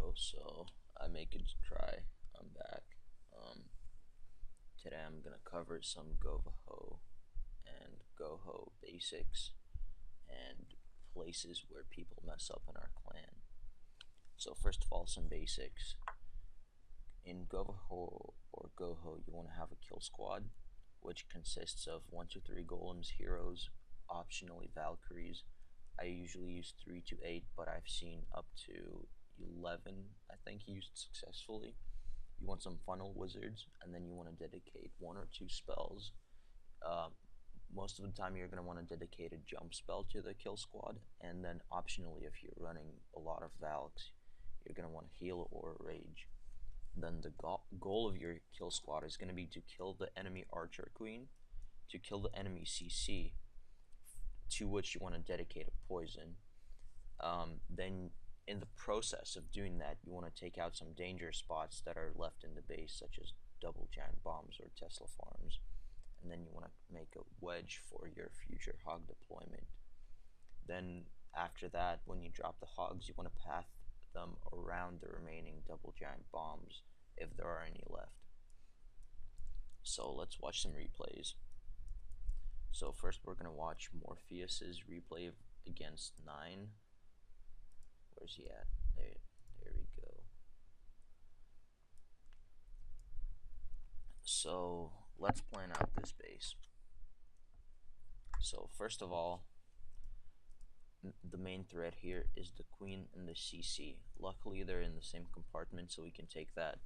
Yo, so iMakeKidsCry, I'm back. Today I'm gonna cover some GoVaHo and GoHo basics and places where people mess up in our clan. So first of all, some basics. In GoVaHo or GoHo, you want to have a kill squad, which consists of 1 to 3 golems, heroes, optionally Valkyries. I usually use 3 to 8, but I've seen up to 11, I think, used successfully. You want some funnel wizards, and then you want to dedicate 1 or 2 spells. Most of the time you're going to want to dedicate a jump spell to the kill squad, and then optionally, if you're running a lot of Valks, you're going to want to heal or rage. Then the goal of your kill squad is going to be to kill the enemy archer queen, to kill the enemy CC, to which you want to dedicate a poison. Then in the process of doing that, you want to take out some danger spots that are left in the base, such as double giant bombs or Tesla farms, and then you want to make a wedge for your future hog deployment. Then after that, when you drop the hogs, you want to path them around the remaining double giant bombs if there are any left. So let's watch some replays. So first we're going to watch Morpheus's replay against 9. Where's he at? There we go. So let's plan out this base. So first of all, the main threat here is the queen and the CC. Luckily they're in the same compartment, so we can take that.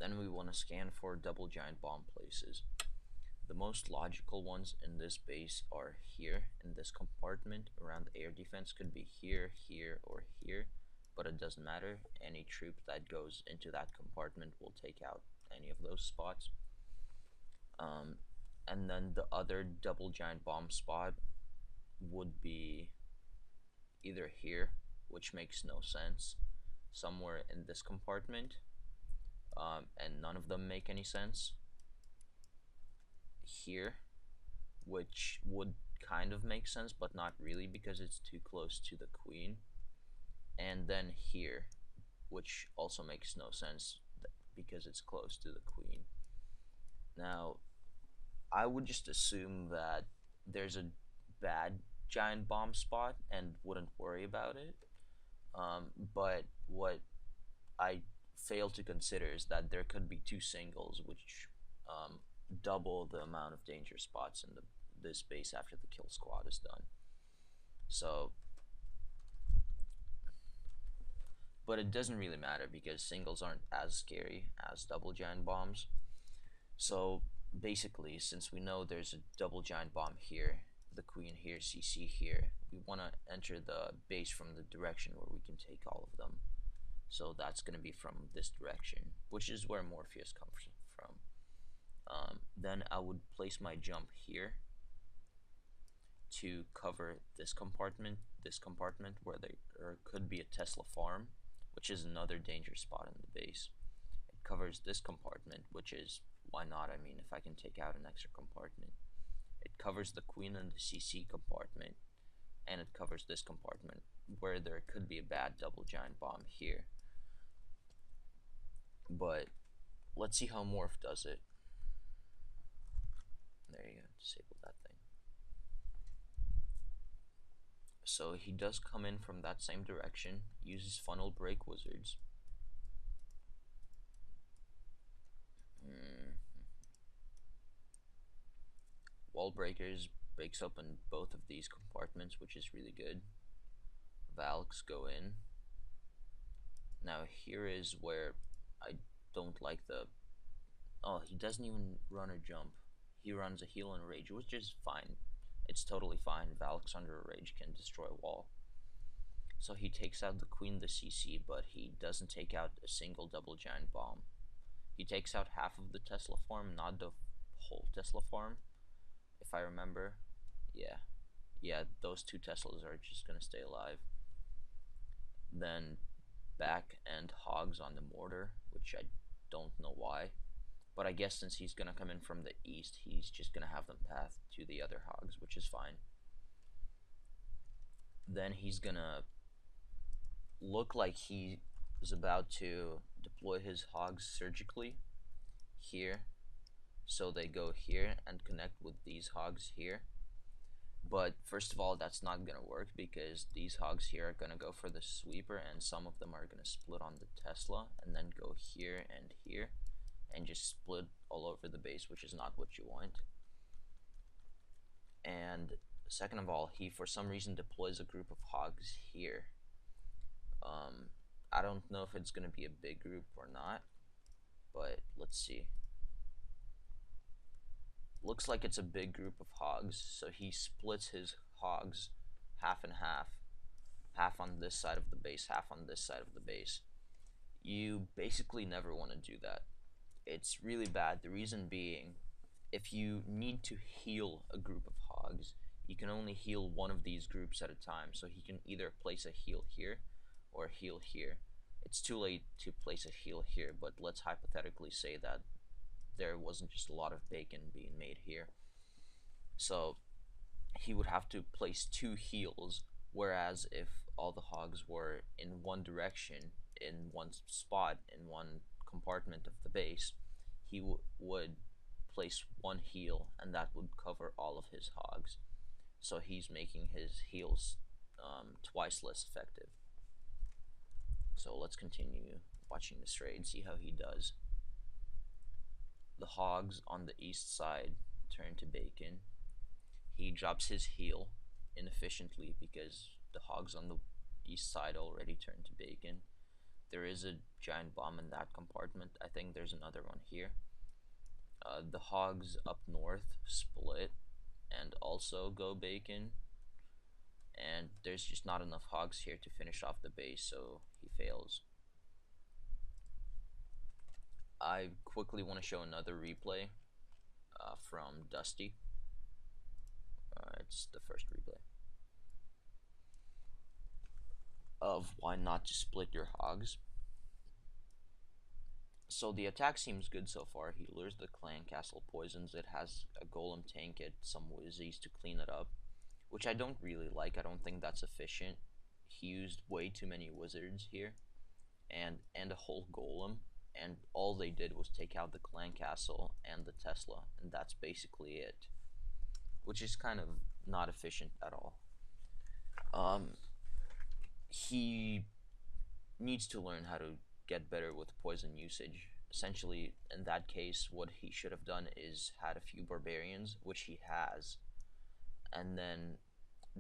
Then we want to scan for double giant bomb places. The most logical ones in this base are here in this compartment around the air defense. Could be here, here, or here, but it doesn't matter. Any troop that goes into that compartment will take out any of those spots. And then the other double giant bomb spot would be either here, which makes no sense, somewhere in this compartment, and none of them make any sense. Here, which would kind of make sense, but not really because it's too close to the queen. And then here, which also makes no sense because it's close to the queen. Now, I would just assume that there's a bad giant bomb spot and wouldn't worry about it. But what I fail to consider is that there could be 2 singles, which double the amount of danger spots in this base after the kill squad is done. So, but it doesn't really matter because singles aren't as scary as double giant bombs. So basically, since we know there's a double giant bomb here, the queen here, CC here, we want to enter the base from the direction where we can take all of them. So that's going to be from this direction, which is where Morpheus comes from. Then I would place my jump here to cover this compartment where there could be a Tesla farm, which is another danger spot in the base. It covers this compartment, which is, why not? I mean, if I can take out an extra compartment. It covers the queen and the CC compartment, and it covers this compartment where there could be a bad double giant bomb here. But let's see how Morph does it. There you go, disable that thing. So he does come in from that same direction, uses funnel break wizards. Wall breakers breaks open both of these compartments, which is really good. Valks go in. Now here is where I don't like the... Oh, he doesn't even run or jump. He runs a heal and rage, which is fine. It's totally fine. Valks under a rage can destroy a wall. So he takes out the queen, the CC, but he doesn't take out a single double giant bomb. He takes out half of the Tesla farm, not the whole Tesla farm, if I remember. Yeah, those 2 Teslas are just gonna stay alive. Then back and hogs on the mortar, which I don't know why. But I guess since he's going to come in from the east, he's just going to have them path to the other hogs, which is fine. Then he's going to look like he is about to deploy his hogs surgically here. So they go here and connect with these hogs here. But first of all, that's not gonna work because these hogs here are gonna go for the sweeper, and some of them are gonna split on the Tesla and then go here and just split all over the base, which is not what you want. And second of all, he for some reason deploys a group of hogs here. I don't know if it's gonna be a big group or not, but let's see. Looks like it's a big group of hogs, so he splits his hogs half and half on this side of the base, half on this side of the base. You basically never want to do that. It's really bad. The reason being, if you need to heal a group of hogs, you can only heal one of these groups at a time, so he can either place a heal here or heal here. It's too late to place a heal here, but let's hypothetically say that there wasn't just a lot of bacon being made here. So he would have to place 2 heals, whereas if all the hogs were in one direction, in one spot, in one compartment of the base, he would place 1 heal, and that would cover all of his hogs. So he's making his heals twice less effective. So let's continue watching this raid, see how he does. The hogs on the east side turn to bacon. He drops his heal inefficiently because the hogs on the east side already turned to bacon. There is a giant bomb in that compartment. I think there's another one here. The hogs up north split and also go bacon, and there's just not enough hogs here to finish off the base, so he fails. I quickly want to show another replay from Dusty. It's the first replay of why not to split your hogs. So the attack seems good so far. He lures the clan castle, poisons it, has a golem tank it, some wizzies to clean it up, which I don't really like. I don't think that's efficient. He used way too many wizards here and a whole golem, and all they did was take out the clan castle and the Tesla, and that's basically it, which is kind of not efficient at all. He needs to learn how to get better with poison usage. Essentially, in that case, what he should have done is had a few barbarians, which he has, and then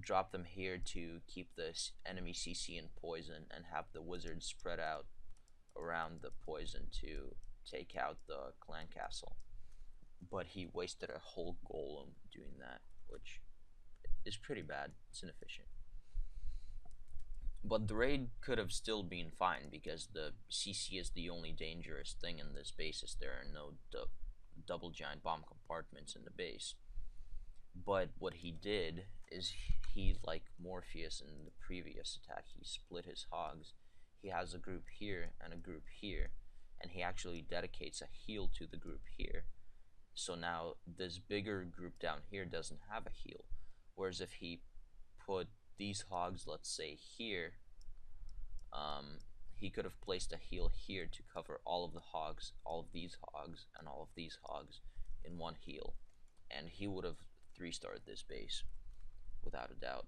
drop them here to keep the enemy CC in poison and have the wizards spread out around the poison to take out the clan castle. But he wasted a whole golem doing that, which is pretty bad. It's inefficient. But the raid could have still been fine because the CC is the only dangerous thing in this base, as there are no double giant bomb compartments in the base. But what he did is he, like Morpheus in the previous attack, he split his hogs. He has a group here and a group here, and he actually dedicates a heal to the group here. So now this bigger group down here doesn't have a heal. Whereas if he put these hogs, let's say here, he could have placed a heal here to cover all of the hogs, all of these hogs, and all of these hogs in one heal, and he would have 3-starred this base without a doubt.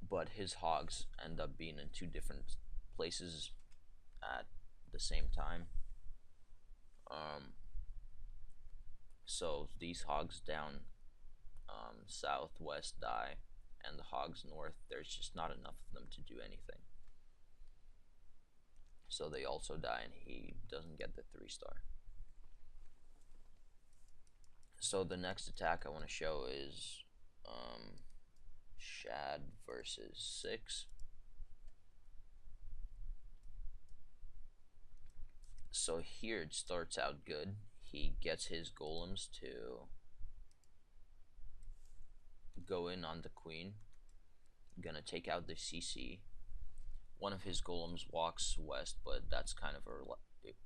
But his hogs end up being in 2 different places at the same time. So these hogs down southwest die, and the hogs north, there's just not enough of them to do anything. So they also die, and he doesn't get the 3-star. So the next attack I want to show is Shad versus 6. So here it starts out good. He gets his golems to go in on the queen. Gonna take out the CC. One of his golems walks west, but that's kind of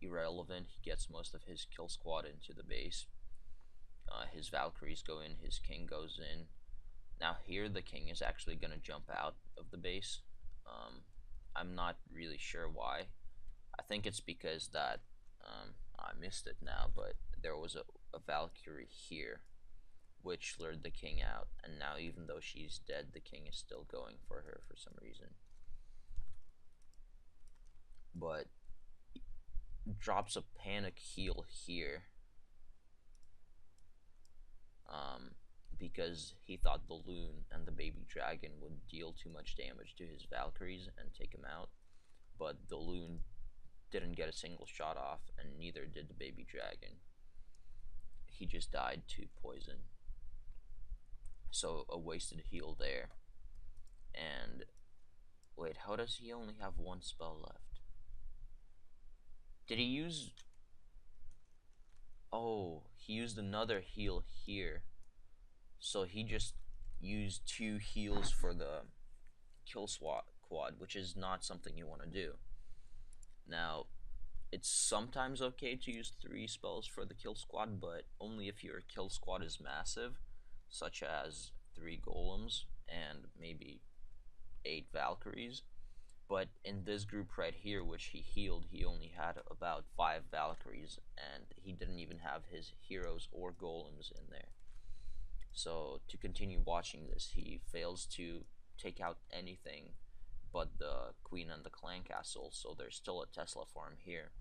irrelevant. He gets most of his kill squad into the base. His Valkyries go in, his king goes in. Now here the king is actually gonna jump out of the base. I'm not really sure why. I think it's because that I missed it now, but there was a Valkyrie here which lured the king out, and now even though she's dead, the king is still going for her for some reason. But drops a panic heal here, because he thought the loon and the baby dragon would deal too much damage to his Valkyries and take him out, but the loon didn't get a single shot off, and neither did the baby dragon. He just died to poison. So a wasted heal there. And wait, how does he only have one spell left? Did he use... Oh, he used another heal here. So he just used 2 heals for the kill quad, which is not something you want to do. Now, it's sometimes okay to use 3 spells for the kill squad, but only if your kill squad is massive, such as 3 golems and maybe 8 Valkyries. But in this group right here, which he healed, he only had about 5 Valkyries, and he didn't even have his heroes or golems in there. So to continue watching this, he fails to take out anything but the queen and the clan castle, so there's still a Tesla farm here.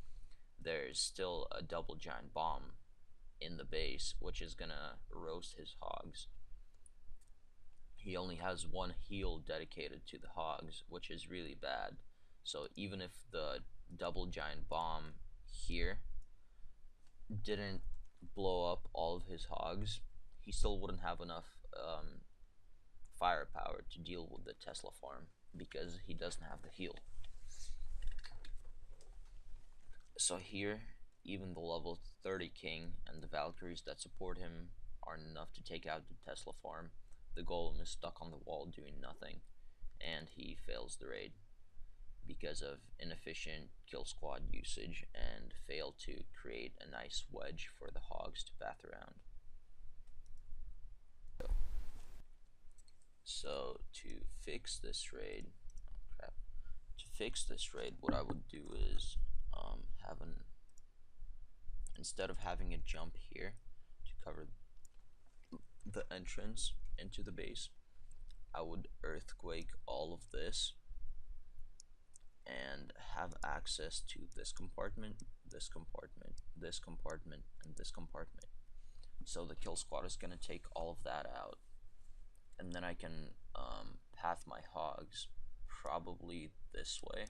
There's still a double giant bomb in the base, which is gonna roast his hogs. He only has 1 heal dedicated to the hogs, which is really bad. So even if the double giant bomb here didn't blow up all of his hogs, he still wouldn't have enough firepower to deal with the Tesla farm because he doesn't have the heal. So here, even the level 30 king and the Valkyries that support him are enough to take out the Tesla farm. The golem is stuck on the wall doing nothing, and he fails the raid because of inefficient kill squad usage and failed to create a nice wedge for the hogs to path around. So to fix this raid, what I would do is instead of having a jump here to cover the entrance into the base, I would earthquake all of this and have access to this compartment, this compartment, this compartment, and this compartment. So the kill squad is going to take all of that out, and then I can path my hogs probably this way,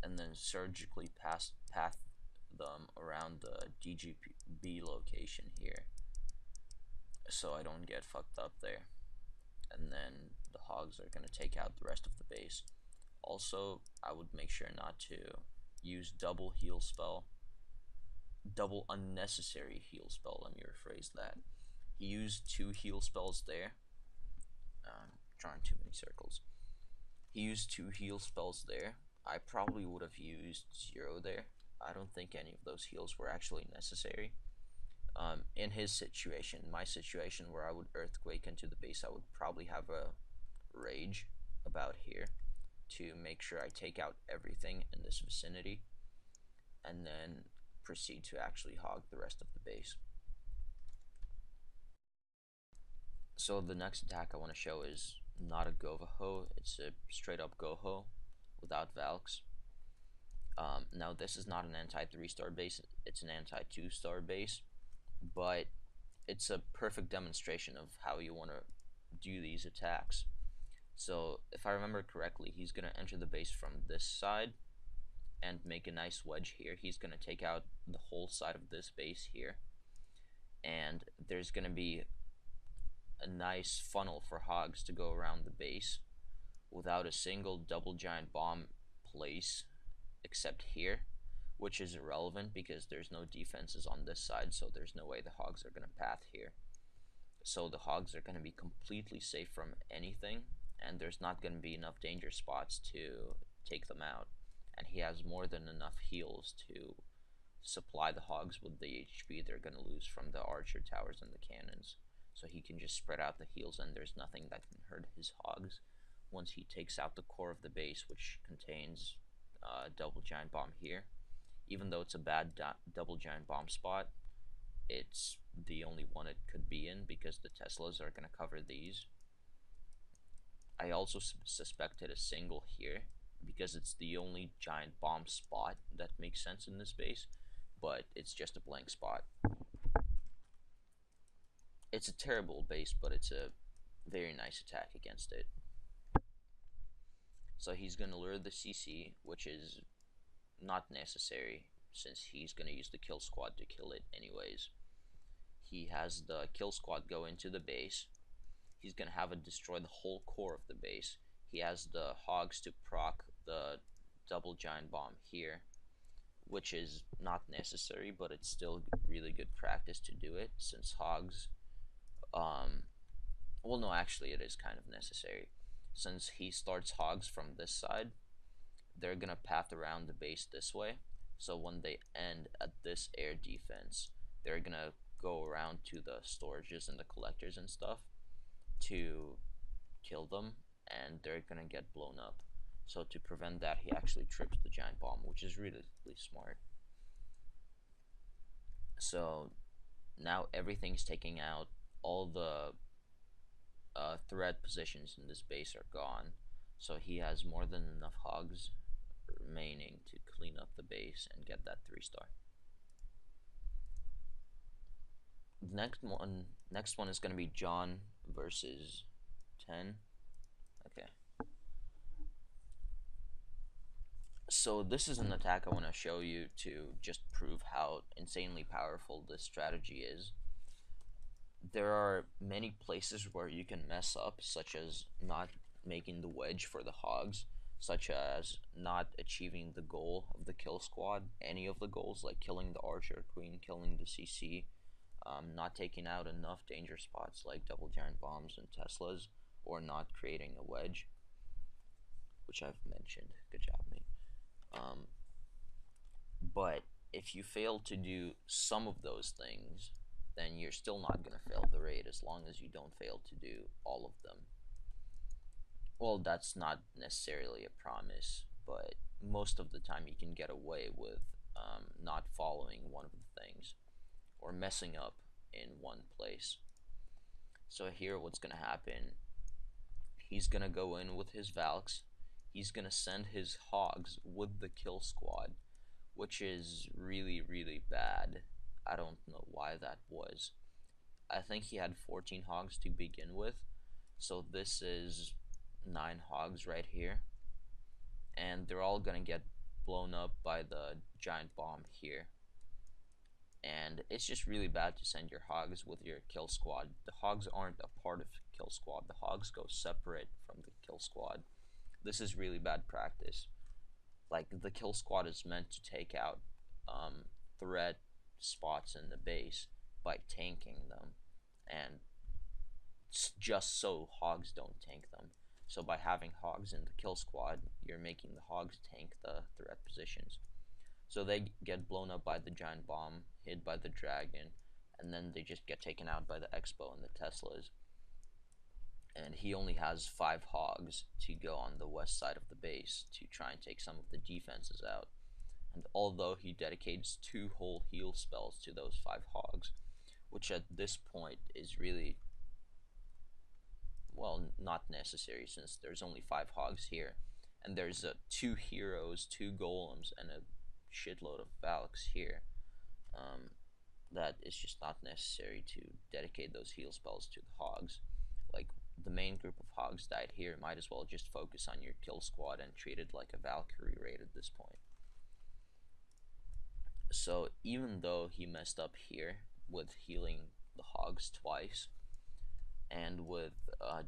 and then surgically path them around the DGB location here, so I don't get fucked up there. And then the hogs are going to take out the rest of the base. Also, I would make sure not to use double unnecessary heal spell, let me rephrase that. He used 2 heal spells there. Drawing too many circles. He used 2 heal spells there. I probably would have used 0 there. I don't think any of those heals were actually necessary. In his situation, my situation where I would earthquake into the base, I would probably have a rage about here to make sure I take out everything in this vicinity, and then proceed to actually hog the rest of the base. So the next attack I want to show is not a GoVaHo, it's a straight up GoHo without Valks. Now this is not an anti-3-star base, it's an anti-2-star base, but it's a perfect demonstration of how you want to do these attacks. So if I remember correctly, he's going to enter the base from this side and make a nice wedge here. He's going to take out the whole side of this base here, and there's going to be a nice funnel for hogs to go around the base without a single double giant bomb place except here, which is irrelevant because there's no defenses on this side, so there's no way the hogs are going to path here. So the hogs are going to be completely safe from anything, and there's not going to be enough danger spots to take them out. And he has more than enough heals to supply the hogs with the HP they're going to lose from the archer towers and the cannons. So he can just spread out the heals, and there's nothing that can hurt his hogs once he takes out the core of the base, which contains double giant bomb here. Even though it's a bad double giant bomb spot, it's the only one it could be in because the Teslas are going to cover these. I also suspected a single here because it's the only giant bomb spot that makes sense in this base, but it's just a blank spot. It's a terrible base, but it's a very nice attack against it. So he's going to lure the CC, which is not necessary since he's going to use the kill squad to kill it anyways. He has the kill squad go into the base. He's going to have it destroy the whole core of the base. He has the hogs to proc the double giant bomb here, which is not necessary, but it's still really good practice to do it since hogs, well, no, actually it is kind of necessary. Since he starts hogs from this side, they're gonna path around the base this way, so when they end at this air defense, they're gonna go around to the storages and the collectors and stuff to kill them, and they're gonna get blown up. So to prevent that, he actually trips the giant bomb, which is really, really smart. So now everything's taking out. All the threat positions in this base are gone, so he has more than enough hogs remaining to clean up the base and get that 3-star. The next one is going to be John versus 10. Okay. So this is an attack I want to show you to just prove how insanely powerful this strategy is. There are many places where you can mess up, such as not making the wedge for the hogs, such as not achieving the goal of the kill squad, any of the goals, like killing the archer queen, killing the CC, not taking out enough danger spots like double giant bombs and Teslas, or not creating a wedge, which I've mentioned. Good job, mate. But if you fail to do some of those things, then you're still not going to fail the raid as long as you don't fail to do all of them. Well, that's not necessarily a promise, but most of the time you can get away with not following one of the things or messing up in one place. So here what's going to happen, he's going to go in with his Valks, he's going to send his hogs with the kill squad, which is really, really bad. I don't know why that was. I think he had 14 hogs to begin with, so this is 9 hogs right here, and they're all gonna get blown up by the giant bomb here. And it's just really bad to send your hogs with your kill squad. The hogs aren't a part of kill squad. The hogs go separate from the kill squad. This is really bad practice. Like, the kill squad is meant to take out threat spots in the base by tanking them, and just so hogs don't tank them. So by having hogs in the kill squad, you're making the hogs tank the threat positions. So they get blown up by the giant bomb, hit by the dragon, and then they just get taken out by the Expo and the Teslas. And he only has 5 hogs to go on the west side of the base to try and take some of the defenses out. And although he dedicates 2 whole heal spells to those 5 hogs, which at this point is really, well, not necessary since there's only 5 hogs here, and there's 2 heroes, 2 golems, and a shitload of Valks here. That is just not necessary to dedicate those heal spells to the hogs. Like, the main group of hogs died here, might as well just focus on your kill squad and treat it like a Valkyrie raid at this point. So even though he messed up here with healing the hogs twice and with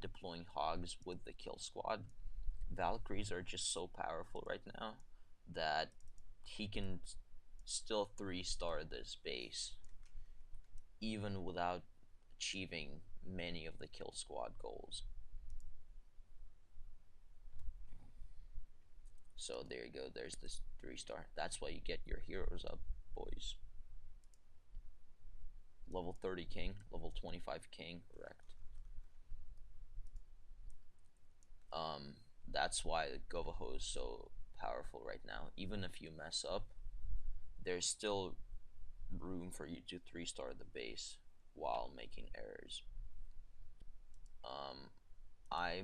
deploying hogs with the kill squad, Valkyries are just so powerful right now that he can still 3-star this base even without achieving many of the kill squad goals. So there you go, there's this 3-star. That's why you get your heroes up, boys. Level 30 king, level 25 king, wrecked. That's why GoVaHo is so powerful right now. Even if you mess up, there's still room for you to 3-star the base while making errors. I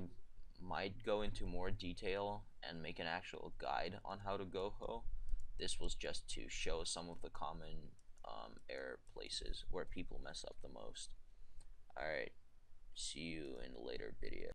might go into more detail and make an actual guide on how to GoHo. This was just to show some of the common error places where people mess up the most. Alright, see you in a later video.